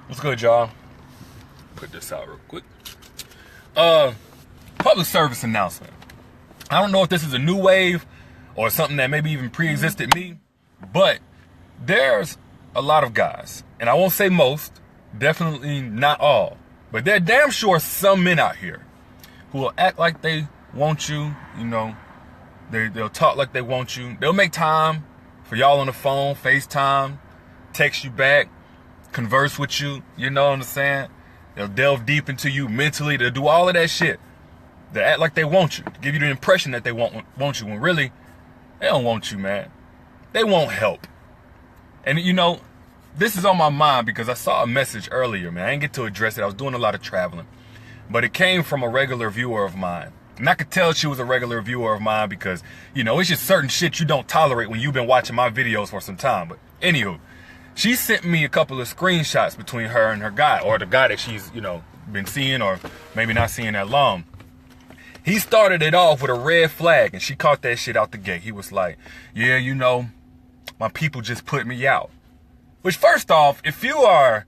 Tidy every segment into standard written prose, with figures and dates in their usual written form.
What's good, y'all? Put this out real quick. Public service announcement. I don't know if this is a new wave or something that maybe even pre-existed me, but there's a lot of guys, and I won't say most, definitely not all, but there are damn sure some men out here who will act like they want you, they'll talk like they want you. They'll make time for y'all on the phone, FaceTime, text you back, converse with you, you know what I'm saying? They'll delve deep into you mentally. They'll do all of that shit. They act like they want you, to give you the impression that they want you, when really, they don't want you, man. They won't help. And this is on my mind because I saw a message earlier, man. I didn't get to address it. I was doing a lot of traveling. But it came from a regular viewer of mine. And I could tell she was a regular viewer of mine because, it's just certain shit you don't tolerate when you've been watching my videos for some time. But anywho, she sent me a couple of screenshots between her and her guy, or the guy that she's, been seeing or maybe not seeing that long. He started it off with a red flag, and she caught that shit out the gate. He was like, yeah, my people just put me out. Which, first off, if you are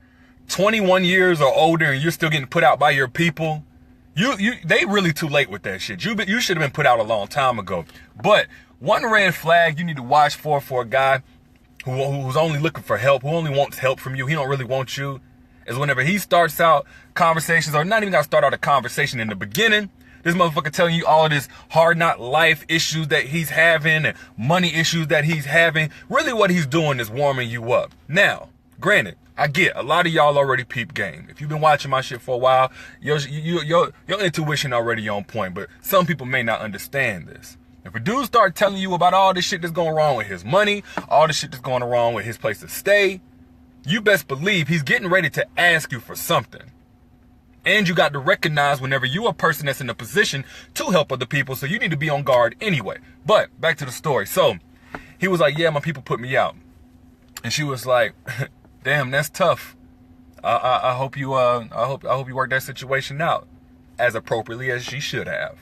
21 years or older and you're still getting put out by your people, they really too late with that shit. You should have been put out a long time ago. But one red flag you need to watch for a guy who's only looking for help, who only wants help from you, he don't really want you, is whenever he starts out conversations, or not even gotta start out a conversation in the beginning, this motherfucker telling you all of this hard knock life issues that he's having and money issues that he's having. Really what he's doing is warming you up. Now, granted, I get a lot of y'all already peep game. If you've been watching my shit for a while, your intuition already on point, but some people may not understand this. If a dude start telling you about all this shit that's going wrong with his money, all the shit that's going wrong with his place to stay, you best believe he's getting ready to ask you for something. And you got to recognize whenever you're a person that's in a position to help other people, so you need to be on guard anyway. But back to the story. So he was like, yeah, my people put me out. And she was like, damn, that's tough. I hope you work that situation out as appropriately as she should have.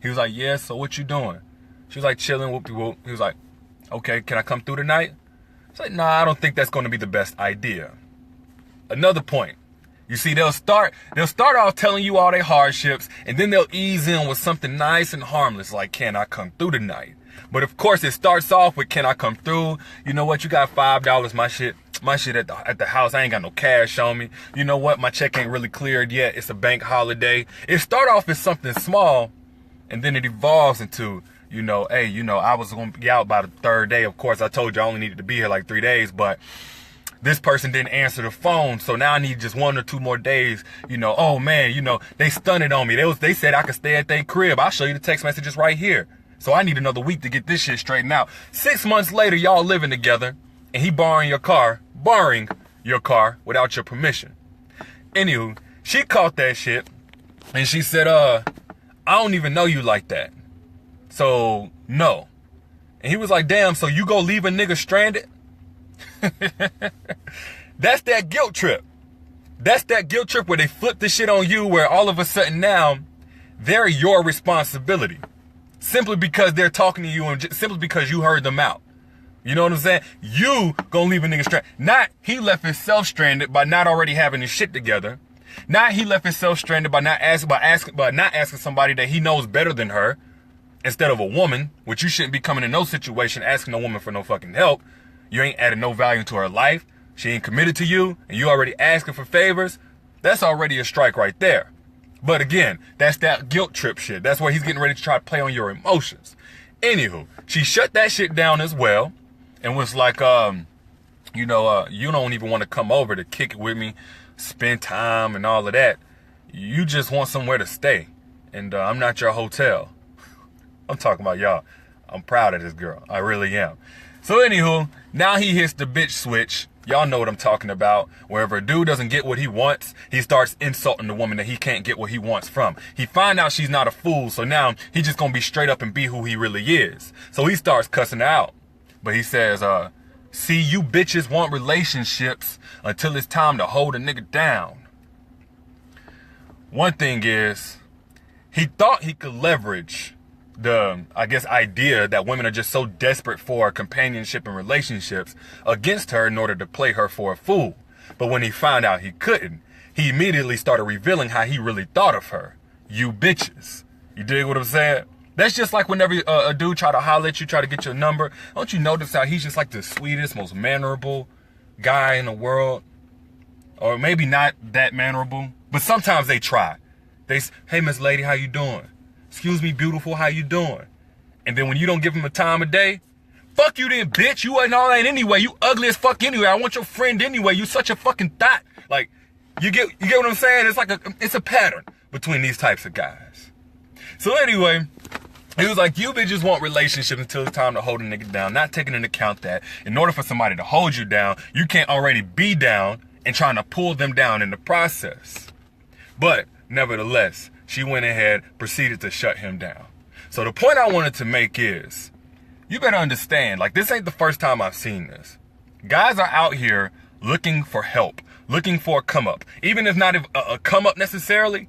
He was like, yeah, so what you doing? She was like, chilling, whoop-de-whoop. He was like, okay, can I come through tonight? She's like, nah, I don't think that's going to be the best idea. Another point. You see, they'll start off telling you all their hardships, and then they'll ease in with something nice and harmless, like, can I come through tonight? But of course, it starts off with, can I come through? You know what? You got $5, my shit at the house. I ain't got no cash on me. You know what? My check ain't really cleared yet. It's a bank holiday. It start off as something small, and then it evolves into, hey, I was going to be out by the third day. Of course, I told you I only needed to be here like 3 days, but this person didn't answer the phone, so now I need just 1 or 2 more days. Oh man, they stunned on me. They said I could stay at their crib. I'll show you the text messages right here. So I need another week to get this shit straightened out. 6 months later, y'all living together, and he borrowing your car without your permission. Anywho, she caught that shit, and she said, I don't even know you like that. So, no. And he was like, damn, so you go leave a nigga stranded? That's that guilt trip. That's that guilt trip where they flip the shit on you, where all of a sudden now, they're your responsibility. Simply because they're talking to you and simply because you heard them out. You know what I'm saying? You gonna leave a nigga stranded. Not he left himself stranded by not already having his shit together. Not he left himself stranded by not asking somebody that he knows better than her instead of a woman, which you shouldn't be coming in no situation asking a woman for no fucking help. You ain't adding no value to her life. She ain't committed to you, and you already asking for favors. That's already a strike right there. But again, that's that guilt trip shit. That's where he's getting ready to try to play on your emotions. Anywho, she shut that shit down as well and was like, you don't even want to come over to kick it with me, spend time and all of that. You just want somewhere to stay. And I'm not your hotel. I'm talking about y'all. I'm proud of this girl. I really am. So anywho, now he hits the bitch switch. Y'all know what I'm talking about. Wherever a dude doesn't get what he wants, he starts insulting the woman that he can't get what he wants from. He find out she's not a fool, so now he just gonna be straight up and be who he really is. So he starts cussing her out. But he says, see, you bitches want relationships until it's time to hold a nigga down. One thing is, he thought he could leverage the, idea that women are just so desperate for companionship and relationships against her in order to play her for a fool. But when he found out he couldn't, he immediately started revealing how he really thought of her. You bitches. You dig what I'm saying? That's just like whenever a dude try to holler at you, try to get your number. Don't you notice how he's just like the sweetest, most mannerable guy in the world? Or maybe not that mannerable, but sometimes they try. They say, hey, Miss Lady, how you doing? Excuse me, beautiful, how you doing? And then when you don't give him a time of day, fuck you then, bitch. You ain't all that anyway. You ugly as fuck anyway. I want your friend anyway. You such a fucking thought. Like, you get what I'm saying? It's like it's a pattern between these types of guys. So anyway, he was like, you bitches want relationships until it's time to hold a nigga down, not taking into account that in order for somebody to hold you down, you can't already be down and trying to pull them down in the process. But nevertheless, she went ahead, proceeded to shut him down. So the point I wanted to make is, you better understand, like, this ain't the first time I've seen this. Guys are out here looking for help, looking for a come up. Even if not a come up necessarily,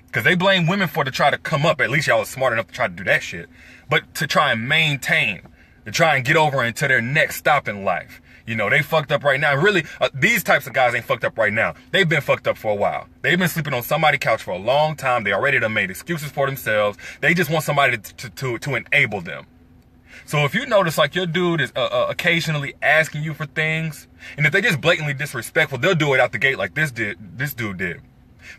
because they blame women for to try to come up. At least y'all was smart enough to try to do that shit. But to try and maintain, to try and get over into their next stop in life. You know, they fucked up right now. Really, these types of guys ain't fucked up right now. They've been fucked up for a while. They've been sleeping on somebody's couch for a long time. They already done made excuses for themselves. They just want somebody to enable them. So if you notice, like, your dude is occasionally asking you for things, and if they just blatantly disrespectful, they'll do it out the gate like this dude did.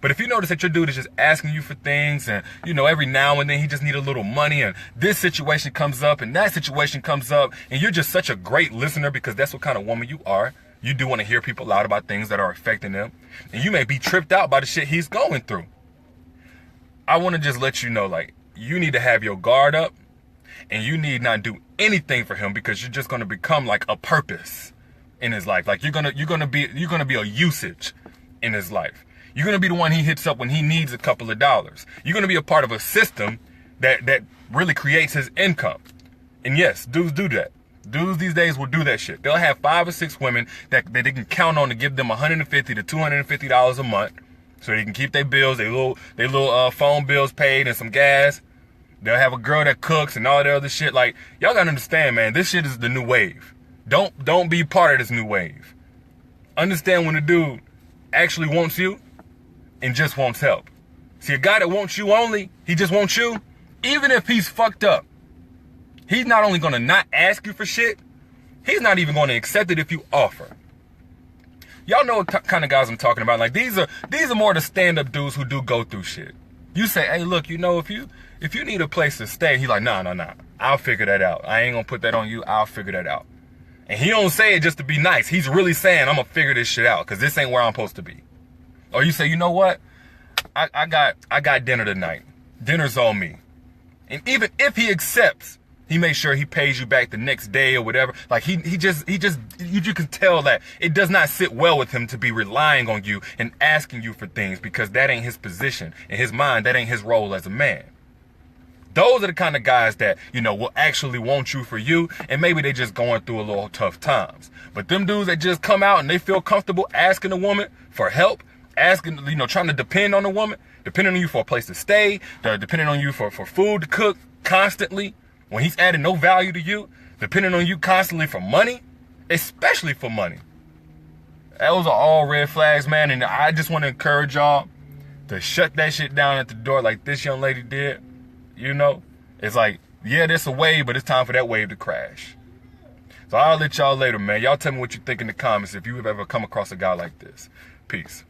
But if you notice that your dude is just asking you for things, and, you know, every now and then he just need a little money, and this situation comes up and that situation comes up, and you're just such a great listener because that's what kind of woman you are. You do want to hear people out about things that are affecting them, and you may be tripped out by the shit he's going through. I want to just let you know, like, you need to have your guard up, and you need not do anything for him because you're just going to become like a purpose in his life. Like, you're going to be a usage in his life. You're going to be the one he hits up when he needs a couple of dollars. You're going to be a part of a system that really creates his income. And yes, dudes do that. Dudes these days will do that shit. They'll have 5 or 6 women that they can count on to give them $150 to $250 a month so they can keep their bills, their little phone bills paid and some gas. They'll have a girl that cooks and all that other shit. Like, y'all got to understand, man, this shit is the new wave. Don't be part of this new wave. Understand when a dude actually wants you and just wants help. See, a guy that wants you only, he just wants you, even if he's fucked up, he's not only going to not ask you for shit, he's not even going to accept it if you offer. Y'all know what kind of guys I'm talking about. Like, these are more the stand-up dudes who do go through shit. You say, hey, look, you know, if you need a place to stay, he's like, nah, I'll figure that out. I ain't going to put that on you. I'll figure that out. And he don't say it just to be nice. He's really saying, I'm going to figure this shit out because this ain't where I'm supposed to be. Or you say, you know what? I got dinner tonight. Dinner's on me. And even if he accepts, he makes sure he pays you back the next day or whatever. Like, you can tell that it does not sit well with him to be relying on you and asking you for things because that ain't his position. In his mind, that ain't his role as a man. Those are the kind of guys that, you know, will actually want you for you, and maybe they just going through a little tough times. But them dudes that just come out and they feel comfortable asking a woman for help, asking, you know, trying to depend on a woman, depending on you for a place to stay, depending on you for food to cook constantly, when he's adding no value to you, depending on you constantly for money, especially for money. Those are all red flags, man, and I just want to encourage y'all to shut that shit down at the door like this young lady did. You know, it's like, yeah, there's a wave, but it's time for that wave to crash. So I'll let y'all later, man. Y'all tell me what you think in the comments if you've ever come across a guy like this. Peace.